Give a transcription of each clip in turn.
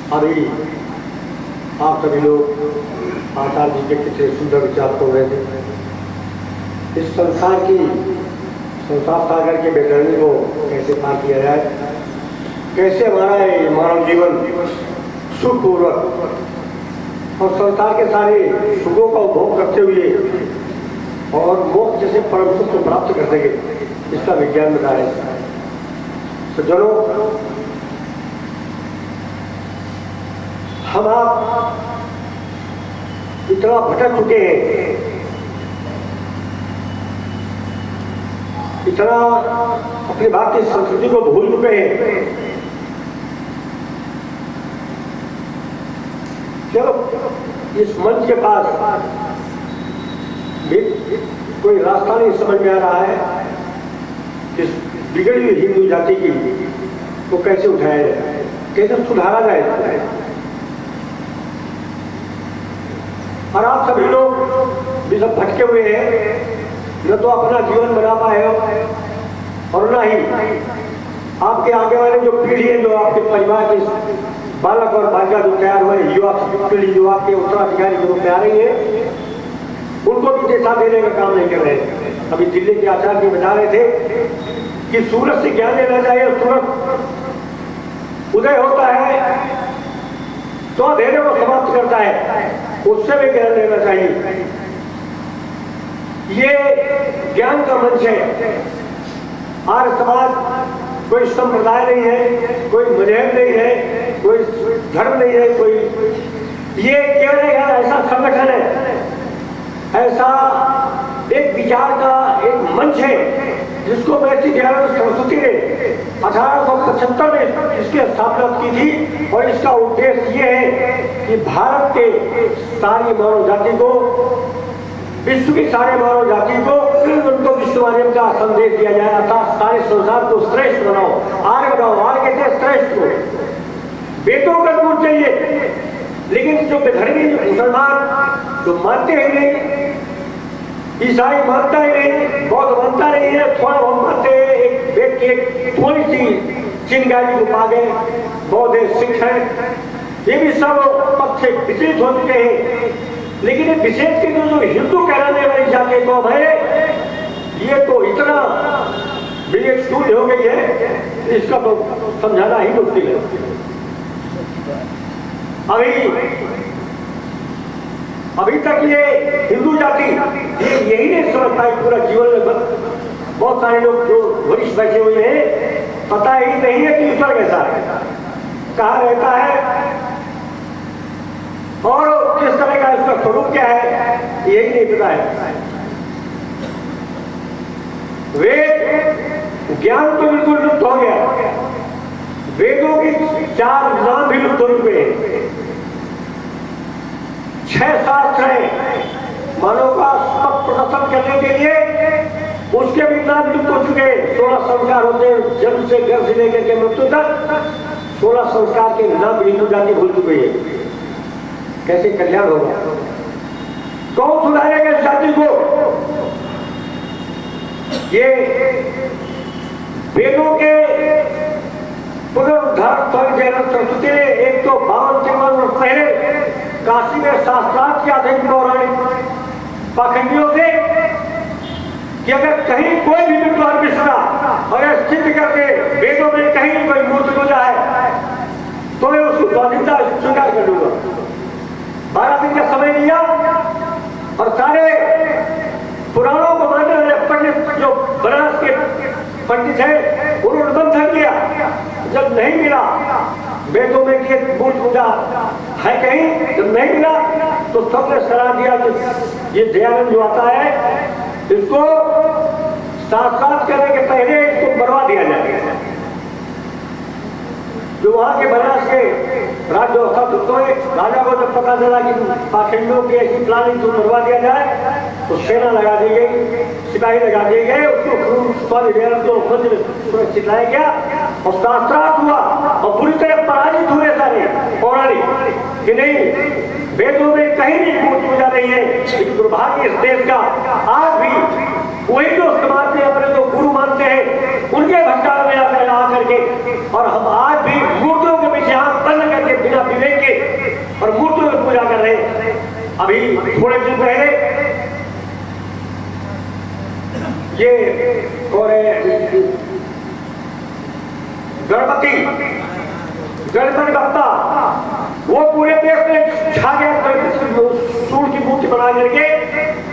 अभी आप सभी लोग आचार्य जी के कितने सुंदर विचार हो रहे थे। इस संसार सागर के बेचैनी को कैसे पार किया जाए, कैसे हमारा ये मानव जीवन सुखपूर्वक और संसार के सारे सुखों का उपभोग करते हुए और मोक्ष जैसे परम सुख को प्राप्त कर सके, इसका विज्ञान बताया। तो चलो हम आप इतना भटक चुके हैं, इतना अपनी भारतीय संस्कृति को भूल चुके हैं। चलो इस मंच के पास भी कोई रास्ता नहीं समझ में आ रहा है कि बिगड़ी हुई हिंदू जाति की को कैसे उठाया जाए, कैसे सुधारा जाए। और आप सभी लोग भी सब भटके हुए हैं, न तो अपना जीवन बना पाए हो और न ही आपके आगे वाले जो पीढ़ी है, जो आपके परिवार के बालक और बालिका जो तैयार हुए, युवा पीढ़ी जो आपके उत्तराधिकारी जो तैयार है, उनको भी दिशा देने का काम नहीं कर रहे। अभी दिल्ली के आचार्य जी बता रहे थे कि सूरज से ज्ञान लेना चाहिए। सूरज उदय होता है तो अंधेरे को समाप्त करता है, उससे भी ज्ञान लेना चाहिए। ये ज्ञान का मंच है। आर्य समाज कोई संप्रदाय नहीं है, कोई मजहब नहीं है, कोई धर्म नहीं है, कोई ये केवल एक ऐसा संगठन है, ऐसा एक विचार का एक मंच है जिसको महर्षि दयानंद सरस्वती ने 1875 में इसकी स्थापना की थी। और इसका उद्देश्य ये है कि भारत के सारी मानव जाति को, विश्व की सारे मानव जाति को उनको विश्ववाणी का संदेश दिया जाए, अर्थात सारे संसार को श्रेष्ठ बनाओ, आर्य बनाओ। आर्य कहते हैं श्रेष्ठ को। वेदों का गुण चाहिए, लेकिन जो बेधर्मी मुसलमान जो मानते ही नहीं, ईसाई मानता ही नहीं, बौद्ध मानता नहीं है, थोड़ा बहुत मानते हैं, एक व्यक्ति एक थोड़ी सी चिंगारी को पा गए, बौद्ध सिख है, ये भी सब पक्ष से विचलित हो चुके हैं। लेकिन विशेष के जो हिंदू कहलाने वाली जाति को है, ये तो इतना विवेक शून्य हो गई है, इसका तो समझाना ही मुश्किल है। अभी तक ये हिंदू जाति ये यही नहीं समझ पाई पूरा जीवन में। बहुत सारे लोग जो वरिष्ठ बैठे हुए हैं, पता ही नहीं है कि ईश्वर कैसा है, कहाँ रहता है और किस तरह का इसका स्वरूप क्या है, यही नहीं पता है। वेद ज्ञान तो बिल्कुल लुप्त हो गया, वेदों की 4 नाम भी लुप्त हो चुके हैं। 6 शास्त्र हैं मानव का प्रदर्शन करने के लिए, उसके भी नाम लुप्त हो चुके हैं। 16 संस्कार होते हैं, जन्म से गर्भ से लेकर के मृत्यु तक 16 संस्कार के नाम हिंदू जाति भूल चुकी है। कैसे कल्याण होगा, कौन सुधारेगा इस जाति को? ये वेदों के पुनरुद्धार दयानंद सरस्वती ने 152 वर्ष पहले काशी में शास्त्रार्थ किया था पौराणिक पाखंडियों से कि अगर कहीं कोई भी विद्वान मिश्रा अगर सिद्ध करके वेदों में कहीं कोई मूर्ति पूजा है तो मैं उसको स्वाधीनता स्वीकार कर लूंगा। 12 दिन का समय लिया और सारे पुराणों को मानने वाले पंडित जो बनारस के पंडित है उन्होंने मंथन किया। जब नहीं मिला वेदों में कि मूर्ति पूजा है कहीं, जब नहीं मिला तो सबने सलाह दिया कि ये दयानंद जो आता है इसको शास्त्रार्थ करने के पहले इसको मरवा दिया जाए। जो वहां के बनारस के राज्य राजा को जब पता चला कि पाखंडियों की ऐसी प्लानिंग को मरवा दिया जाए तो सेना लगा दी गई, सिपाही लगा दिए गए, उसको सुरक्षित लाया गया और शास्त्रार्थ हुआ और पूरी तरह पराजित हुए सारे पौराणिक कि नहीं वेदों में कहीं नहीं मूर्ति पूजा नहीं है। लेकिन दुर्भाग्य इस देश का आज भी वही जो समाज में अपने जो गुरु मानते हैं उनके भटकाव में आकर के और हम आज भी मूर्तियों के पीछे हाथ बंद करके बिना विवेक गणपति बप्पा वो पूरे देश में छा गया, सूर्य की मूर्ति बना करके,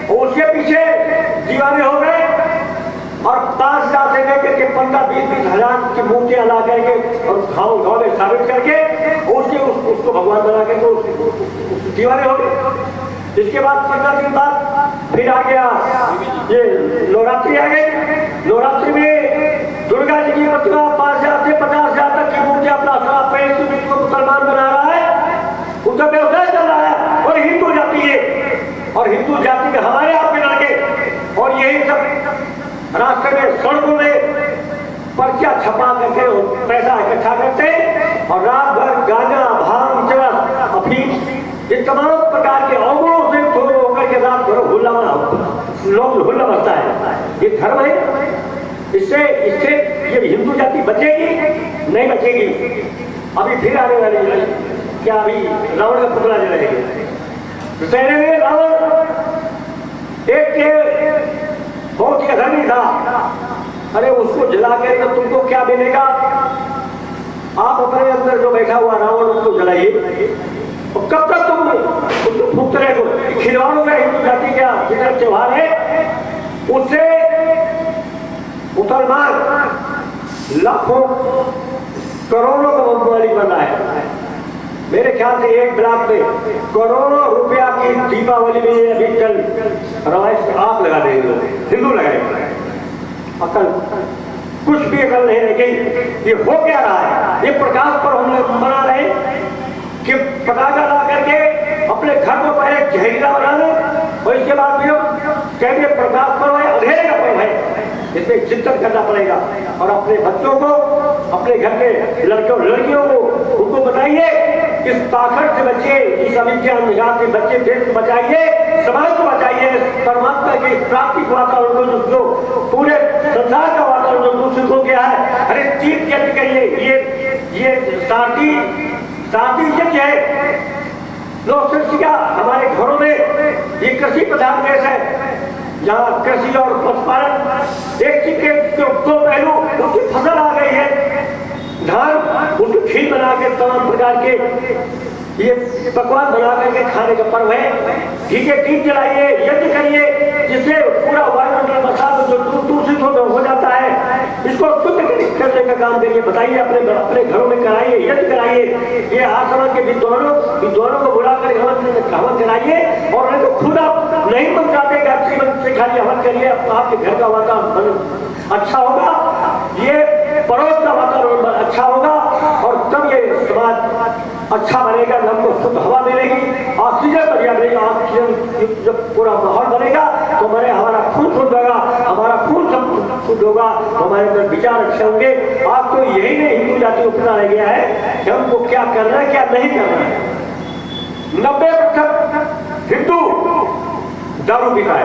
और उसके पीछे दीवाने हो गए और 5,000 से लेकर के 15-20 हजार की मूर्तियां ला करके और गाँव में स्थापित करके उसको भगवान बना करके दीवाने हो गए। इसके बाद 15 दिन बाद फिर आ गया ये नवरात्रि आ गई। नवरात्रि में दुर्गा जी की प्रतिमा 5,000 से 50,000 तक की मूर्ति अपना को मुसलमान बना रहा है, उनका व्यवसाय चल रहा है। और हिंदू जाति है, और हिंदू जाति में हमारे आपके लड़के और यही सब रास्ते में सड़कों में पर्चा छपा करके पैसा इकट्ठा करते और रात भर गांजा, भांग, चरस, अफीम, ये तमाम प्रकार के अवगुणों से होकर के रात भर हुल्ला बसता है। ये धर्म है। इससे ये हिंदू जाति बचेगी नहीं बचेगी। अभी फिर आने वाली है क्या, अभी रावण का पुतला जलाएंगे। दशहरे में रावण एक बहुत ही अधर्मी था, अरे उसको जला कर तो तुमको क्या मिलेगा, आप अपने अंदर जो बैठा हुआ रावण उसको जलाइए, और कब तक तुम उसको फूकते रहे। खिलवाड़ों का हिंदू जाति का जितना त्योहार है, उससे मुसलमान लाखों करोड़ों का मालिक बना है। मेरे ख्याल से एक ब्लॉक में करोड़ों रुपया की दीपावली में अभी कल रवायत आप लगा देंगे, हिंदू लगाएंगे। अकल कुछ भी अकल नहीं रह गई। ये हो क्या रहा है? ये प्रकाश पर हम लोग मना रहे कि पटाखा ला करके अपने घर को पहले जहरीला बना दे और इसके बाद भी कहते प्रकाश पर्व है, अंधेरे का पर्व है। इसमें चिंतन करना पड़ेगा और अपने बच्चों को, अपने घर के लड़कियों को उनको बताइए, इस ताकत से बचिए, इस अविद्या निगाह से बच्चे, देश को बचाइए, समाज को बचाइए, परमात्मा की प्राप्ति का वातावरण जो पूरे संसार का वातावरण जो दूषित हो गया है। अरे तीर्थ यज्ञ करिए, ये शादी यज्ञ है। लोक हमारे घरों में ये कृषि प्रधान देश है, जहाँ कृषि और पशुपालन एक के दो पहलू, उसकी फसल आ गई है, धान, उसकी खीर बना के तमाम प्रकार के ये पकवान बना करके खाने का पर्व है। ठीक है, दीप जलाइए, यज्ञ करिए, जिससे पूरा वायुमंडल बरसात जो दूषित हो जाता है, इसको शुद्ध करने का काम करिए। बताइए, अपने घरों में कराइए, यज्ञ कराइए। ये आश्रम के विद्वानों को बुलाकर हवन कराइए, और उनको खुद आप नहीं मन चाहते गायत्री मंत्र से खाली हवन करिए। आपके घर का वातावरण अच्छा होगा, ये पड़ोस का वातावरण अच्छा होगा, और तब ये समाज अच्छा बनेगा। हमको शुद्ध हवा मिलेगी, ऑक्सीजन बढ़िया मिलेगा, ऑक्सीजन जब पूरा माहौल बनेगा तो हमारा खून शुद्ध होगा, हमारा खून शुद्ध होगा, हमारे अंदर विचार अच्छे होंगे। आपको यही नहीं हिंदू जाति को पता रह गया है कि हमको क्या करना है, क्या नहीं करना है। 90% हिंदू दारू पीता है,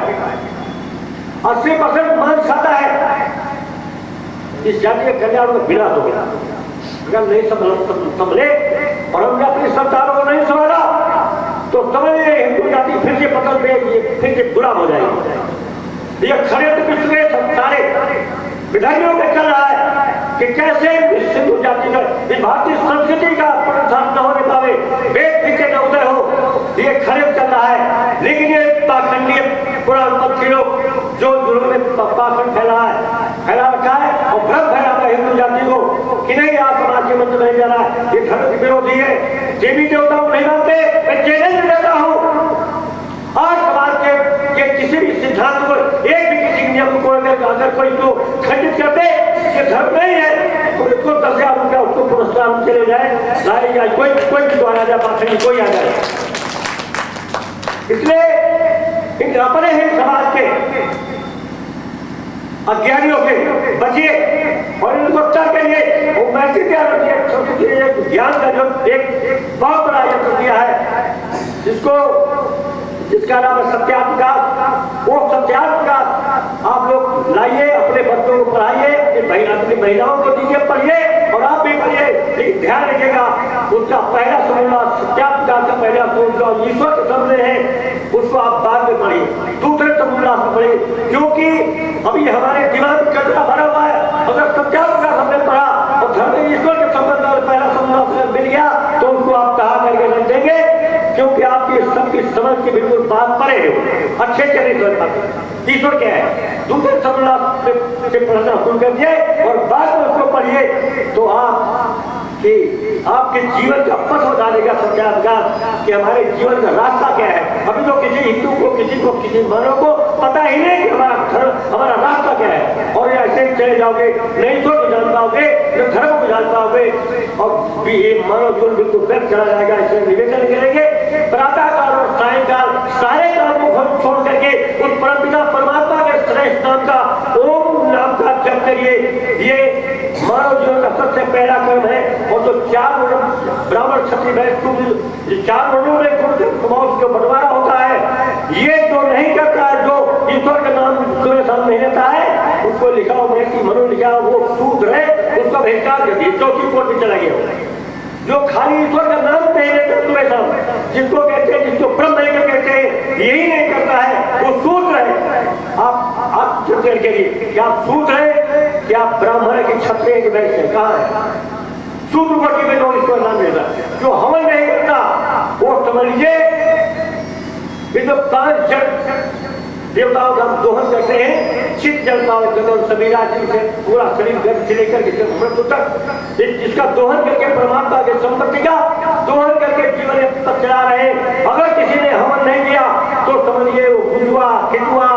80% मांस खाता है। इस जाति के कल्याण में विनाश हो गया। अगर नहीं संभले और हमने अपनी संतानों को नहीं संभाला तो समझिए हिंदू जाति फिर से पतन में, फिर से गुलाम हो जाएगी। ये खड़े विश्व के सारे विधायकों में चल रहा है कि कैसे हिंदू जाति का, इस भारतीय संस्कृति का पुनरुद्धार न होने पावे, वेद फिर न उदय हो, ये खड़े चल रहा है। लेकिन ये पाखंडी पुराणपंथी लोग जो जिन्होंने पाखंड फैला रखा है और भ्रम फैला है हिंदू जाति को कि नहीं आप समाज के मंत्र नहीं जा रहा है, ये धर्म के विरोधी है, देवी देवताओं को नहीं मानते। मैं चैलेंज देता हूँ, आज समाज के किसी भी सिद्धांत को, एक भी किसी नियम को अगर कोई तो खंडित करते, ये धर्म नहीं है, तो इसको 10,000 रुपया उसको पुरस्कार चले जाए, लाई जाए, कोई भी द्वारा जाए, पाखंडी कोई आ जाए। इसलिए इन अपने ही समाज के अज्ञानियों से बचिए और इनको तर्क करिए। वो मैथिक ज्ञान का जो एक बहुत बड़ा यंत्र दिया है, जिसका नाम है सत्यात्मक। वो सत्यात्मक आप लोग लाइए, अपने बच्चों को पढ़ाइए, अपनी महिलाओं को दीजिए, पढ़िए और आप भी पढ़िए। लेकिन ध्यान रखिएगा, उसका पहला समूह सत्यात्मक का पहला समूह ईश्वर के सामने है, उसको आप बाद में पढ़िए, दूसरे समूह पढ़िए, क्योंकि अभी हमारे दिमाग में कचरा भरा हुआ है। अगर सत्यात्मक हमने पढ़ा और धर्म ईश्वर के संबंध में पहला समूह समझ के बिल्कुल बात परे हो, अच्छे चले समझ पाते ईश्वर क्या है। दूसरे समझना से पढ़ना शुरू कर दिए और बाद में उसको पढ़िए तो आपके जीवन का पथ बता देगा सत्याधिकार कि हमारे जीवन का रास्ता क्या है। अभी तो किसी हिंदू को किसी मानव को पता ही नहीं कि हमारा रास्ता क्या है। और ऐसे ही चले जाओगे, नहीं तो जान पाओगे, न धर्म को जान पाओगे और भी ये मानव जीवन बिल्कुल व्यर्थ चला जाएगा। इसलिए निवेदन करेंगे प्रातःकाल और सायंकाल सारे कामों को छोड़ करके उस परमपिता परमात्मा के श्रेष्ठ नाम का ओम नाम का जप करिए। ये मानव जीवन का सबसे पहला कर्म है। और जो चार ब्राह्मण क्षत्रिय वैश्य चार वर्णों में स्वभाव जो बंटवारा होता है, ये जो नहीं करता है, जो ईश्वर का नाम सुबह शाम नहीं लेता है, उसको लिखा हो मनो लिखा हो वो शूद्र है, उसका बहिष्कार कर दिया, चौथी कोर्ट में चला गया। जो खाली ईश्वर का नाम नहीं लेता सुबह शाम, जिसको कहते हैं, जिसको ब्रह्म लेकर कहते हैं, यही नहीं करता है, वो शूद्र है। आप चिंतन करिए, क्या आप शूद्र है, क्या ब्राह्मण है कि क्षत्रिय के वैश्य कहाँ है? शूद्र कोटि में लोग ईश्वर नाम लेता, जो हवन नहीं करता वो समझ लीजिए जो 5 जड़ देवताओं का हम दोहन करते हैं, चित जलता और गगन समीरा जी से पूरा शरीर गर्भ से लेकर के मृत्यु तक, जिसका दोहन करके परमात्मा के संपत्ति का दोहन करके जीवन तक चला रहे। अगर किसी ने हवन नहीं किया तो समझिए वो गुरुआ हिंदुआ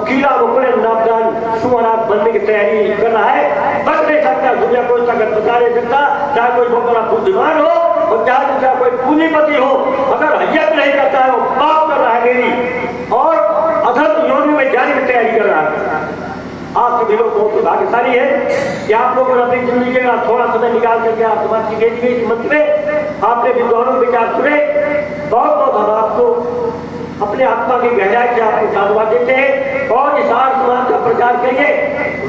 कीड़ा मकोड़े नापदान सुमरात बनने की तैयारी कर रहा है। बच नहीं सकता, दुनिया कोई ताकत बचा नहीं सकता, चाहे कोई बहुत बड़ा बुद्धिमान हो और चाहे कोई पूंजीपति हो। अगर हय्यत नहीं करता है, वो पाप कर रहा है मेरी और अधर्म योनि में जाने की तैयारी कर रहा है। आप सभी लोग बहुत भाग्यशाली है कि आप लोगों ने अपनी जिंदगी का थोड़ा समय निकाल करके आप समाज की गई मंच में आपने विद्वानों विचार सुने। बहुत बहुत हम आपको अपने आत्मा की गहराई से आपको साधुवाद देते हैं और इस आर्य समाज का प्रचार करिए।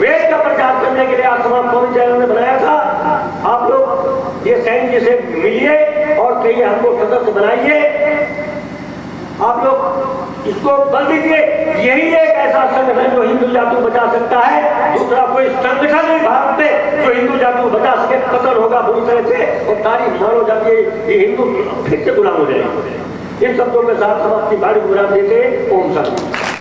वेद का प्रचार करने के लिए आर्य समाज स्वामी चैनल ने बनाया था। आप लोग ये सैनिक जी से मिलिए और कहिए हमको सदस्य बनाइए। आप लोग इसको बल दीजिए। यही एक ऐसा संगठन जो हिंदू जाति को बचा सकता है। दूसरा कोई संगठन नहीं भारत में जो हिंदू जाति को बचा सके। पतन होगा बुरी तरह से और सारी मानव जाति ये हिंदू फिर से गुलाम हो जाएगी। इन शब्दों के साथ हम अपनी बाड़ी गुलाम देते हैं। ओम शांति।